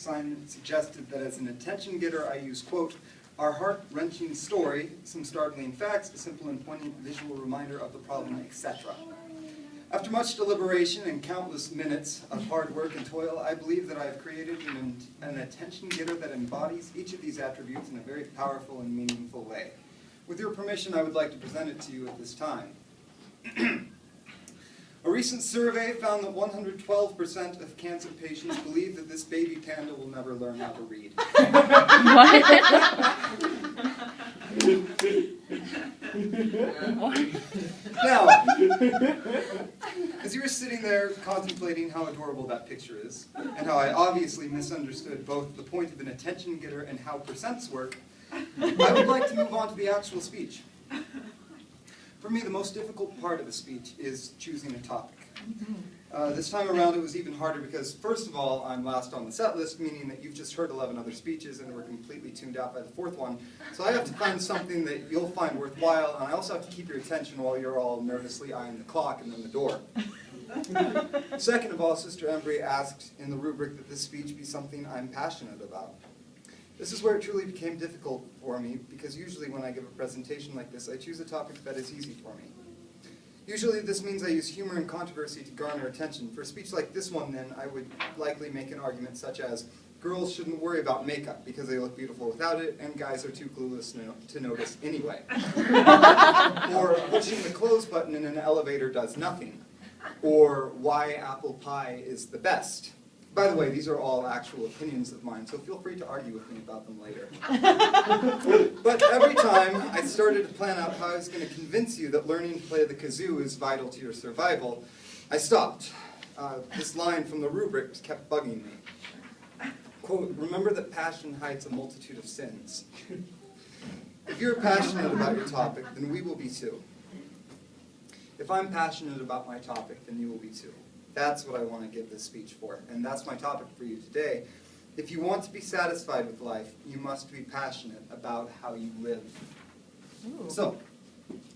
assignment suggested that as an attention getter I use, quote, our heart-wrenching story, some startling facts, a simple and poignant visual reminder of the problem, etc. After much deliberation and countless minutes of hard work and toil, I believe that I have created an attention getter that embodies each of these attributes in a very powerful and meaningful way. With your permission, I would like to present it to you at this time. A recent survey found that 112% of cancer patients believe that this baby panda will never learn how to read. Now, as you were sitting there contemplating how adorable that picture is, and how I obviously misunderstood both the point of an attention getter and how percents work, I would like to move on to the actual speech. For me, the most difficult part of a speech is choosing a topic. This time around it was even harder because, first of all, I'm last on the set list, meaning that you've just heard 11 other speeches and were completely tuned out by the fourth one. So I have to find something that you'll find worthwhile, and I also have to keep your attention while you're all nervously eyeing the clock and then the door. Second of all, Sister Embry asked in the rubric that this speech be something I'm passionate about. This is where it truly became difficult for me, because usually when I give a presentation like this, I choose a topic that is easy for me. Usually this means I use humor and controversy to garner attention. For a speech like this one, then, I would likely make an argument such as, girls shouldn't worry about makeup because they look beautiful without it, and guys are too clueless to notice anyway. Or pushing the close button in an elevator does nothing. Or why apple pie is the best. By the way, these are all actual opinions of mine, so feel free to argue with me about them later. But every time I started to plan out how I was going to convince you that learning to play the kazoo is vital to your survival, I stopped. This line from the rubric kept bugging me. Quote, remember that passion hides a multitude of sins. If you're passionate about your topic, then we will be too. If I'm passionate about my topic, then you will be too. That's what I want to give this speech for, and that's my topic for you today. If you want to be satisfied with life, you must be passionate about how you live. Ooh. So,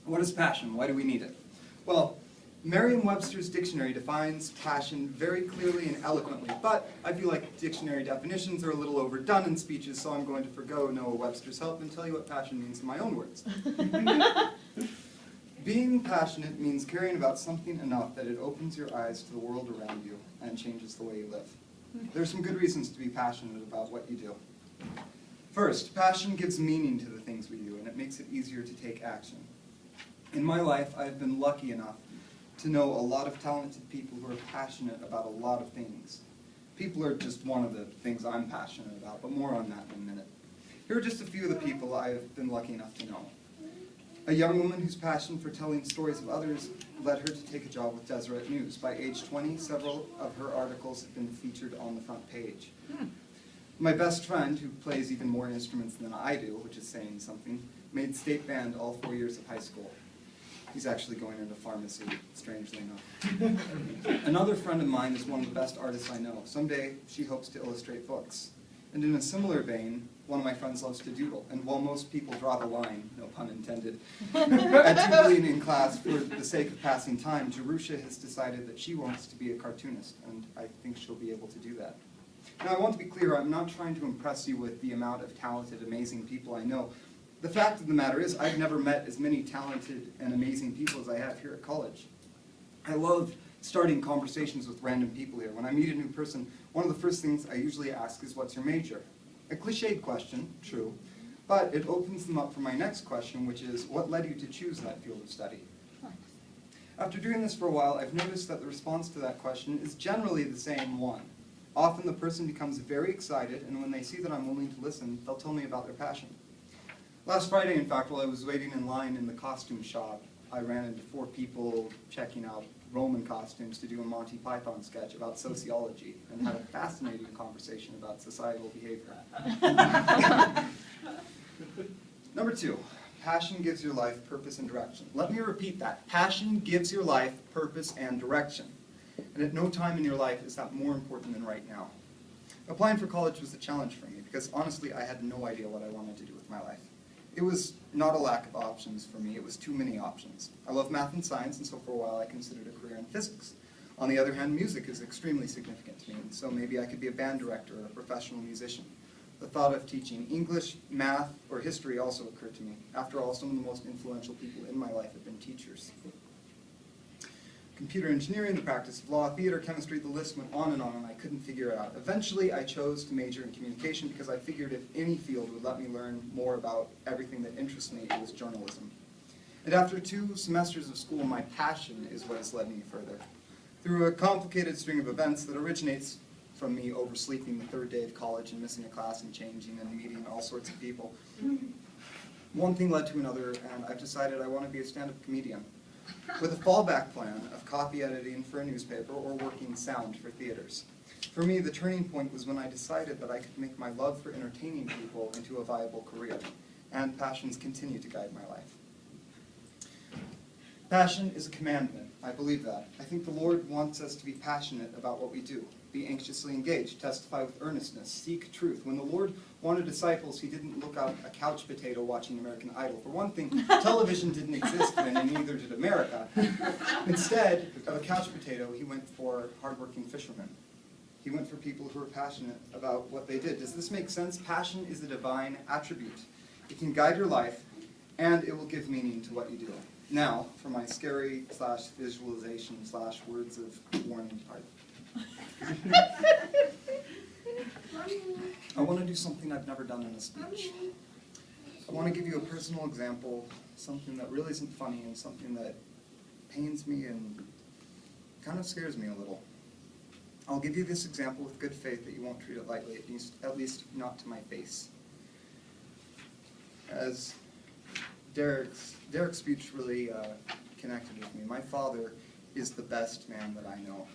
what is passion? Why do we need it? Well, Merriam-Webster's dictionary defines passion very clearly and eloquently, but I feel like dictionary definitions are a little overdone in speeches, so I'm going to forgo Noah Webster's help and tell you what passion means in my own words. Being passionate means caring about something enough that it opens your eyes to the world around you and changes the way you live. There are some good reasons to be passionate about what you do. First, passion gives meaning to the things we do, and it makes it easier to take action. In my life, I've been lucky enough to know a lot of talented people who are passionate about a lot of things. People are just one of the things I'm passionate about, but more on that in a minute. Here are just a few of the people I've been lucky enough to know. A young woman whose passion for telling stories of others led her to take a job with Deseret News. By age 20, several of her articles have been featured on the front page. My best friend, who plays even more instruments than I do, which is saying something, made state band all 4 years of high school. He's actually going into pharmacy, strangely enough. Another friend of mine is one of the best artists I know. Someday, she hopes to illustrate books. And in a similar vein, one of my friends loves to doodle. And while most people draw the line, no pun intended, at doodling in class for the sake of passing time, Jerusha has decided that she wants to be a cartoonist, and I think she'll be able to do that. Now, I want to be clear, I'm not trying to impress you with the amount of talented, amazing people I know. The fact of the matter is, I've never met as many talented and amazing people as I have here at college. I love starting conversations with random people here. When I meet a new person, one of the first things I usually ask is, what's your major? A cliched question, true, but it opens them up for my next question, which is, what led you to choose that field of study? After doing this for a while, I've noticed that the response to that question is generally the same one. Often the person becomes very excited, and when they see that I'm willing to listen, they'll tell me about their passion. Last Friday, in fact, while I was waiting in line in the costume shop, I ran into 4 people checking out Roman costumes to do a Monty Python sketch about sociology, and had a fascinating conversation about societal behavior. Number 2, passion gives your life purpose and direction. Let me repeat that. Passion gives your life purpose and direction. And at no time in your life is that more important than right now. Applying for college was a challenge for me, because honestly, I had no idea what I wanted to do with my life. It was not a lack of options for me, it was too many options. I love math and science, and so for a while I considered a career in physics. On the other hand, music is extremely significant to me, and so maybe I could be a band director or a professional musician. The thought of teaching English, math, or history also occurred to me. After all, some of the most influential people in my life have been teachers. Computer engineering, the practice of law, theater, chemistry, the list went on, and I couldn't figure it out. Eventually, I chose to major in communication because I figured if any field would let me learn more about everything that interests me, it was journalism. And after 2 semesters of school, my passion is what has led me further. Through a complicated string of events that originates from me oversleeping the 3rd day of college and missing a class and changing and meeting all sorts of people, one thing led to another, and I've decided I want to be a stand-up comedian, with a fallback plan of copy editing for a newspaper or working sound for theaters. For me, the turning point was when I decided that I could make my love for entertaining people into a viable career, and passions continue to guide my life. Passion is a commandment. I believe that. I think the Lord wants us to be passionate about what we do, be anxiously engaged, testify with earnestness, seek truth. When the Lord wanted disciples, he didn't look out a couch potato watching American Idol. For one thing, television didn't exist then, and neither did America. Instead of a couch potato, he went for hardworking fishermen. He went for people who were passionate about what they did. Does this make sense? Passion is a divine attribute. It can guide your life, and it will give meaning to what you do. Now, for my scary / visualization / words of warning part. I want to do something I've never done in a speech. I want to give you a personal example, something that really isn't funny and something that pains me and kind of scares me a little. I'll give you this example with good faith that you won't treat it lightly, at least not to my face. As Derek's speech really connected with me. My father is the best man that I know.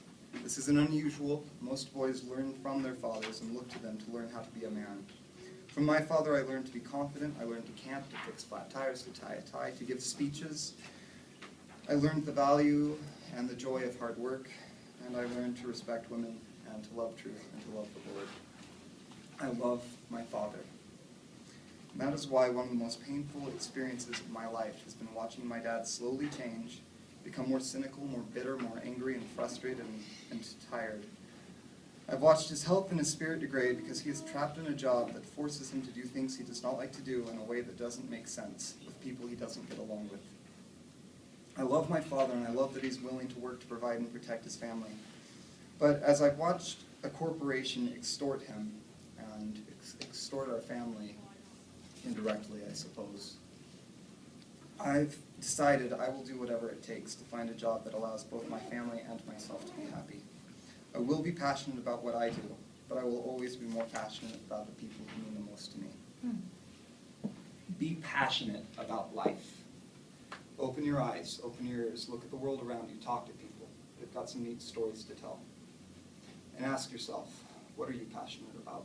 This isn't unusual. Most boys learn from their fathers and look to them to learn how to be a man. From my father, I learned to be confident. I learned to camp, to fix flat tires, to tie a tie, to give speeches. I learned the value and the joy of hard work, and I learned to respect women and to love truth and to love the Lord. I love my father. And that is why one of the most painful experiences of my life has been watching my dad slowly change, become more cynical, more bitter, more angry and frustrated and tired. I've watched his health and his spirit degrade because he is trapped in a job that forces him to do things he does not like to do in a way that doesn't make sense with people he doesn't get along with. I love my father, and I love that he's willing to work to provide and protect his family. But as I've watched a corporation extort him and extort our family indirectly, I suppose, I've decided I will do whatever it takes to find a job that allows both my family and myself to be happy. I will be passionate about what I do, but I will always be more passionate about the people who mean the most to me. Be passionate about life. Open your eyes, open your ears, look at the world around you, talk to people. They've got some neat stories to tell. And ask yourself, what are you passionate about?